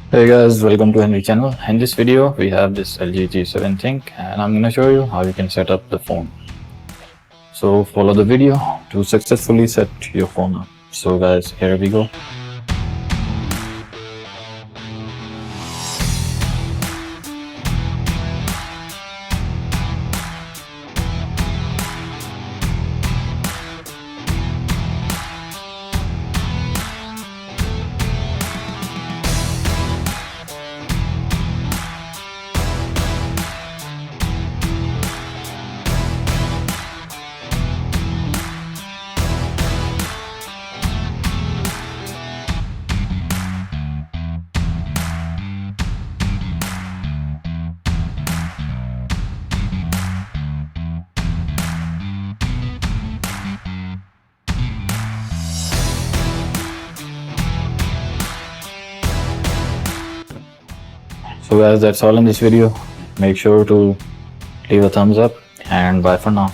Hey guys, welcome to Henry channel. In this video, we have this LG G7 ThinQ and I'm gonna show you how you can set up the phone. So follow the video to successfully set your phone up. So guys, here we go. So guys, that's all in this video. Make sure to leave a thumbs up and bye for now.